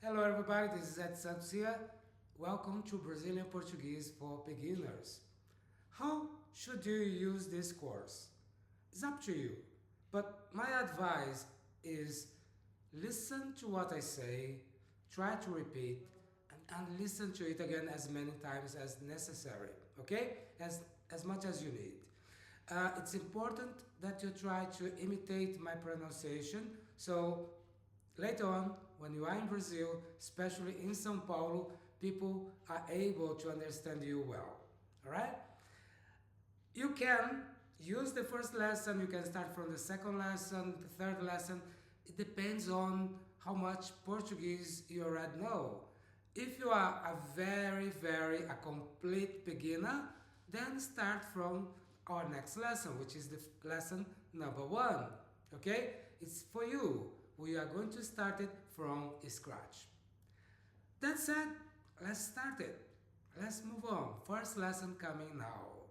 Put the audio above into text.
Hello everybody, this is Santos here. Welcome to Brazilian Portuguese for beginners. How should you use this course? It's up to you. But my advice is listen to what I say, try to repeat, and listen to it again as many times as necessary, okay? As much as you need. It's important that you try to imitate my pronunciation so later on, when you are in Brazil, especially in São Paulo, people are able to understand you well. Alright? You can use the first lesson, you can start from the second lesson, the third lesson. It depends on how much Portuguese you already know. If you are a complete beginner, then start from our next lesson, which is the lesson number 1. Okay? It's for you. We are going to start it from scratch. That said, let's start it. Let's move on. First lesson coming now.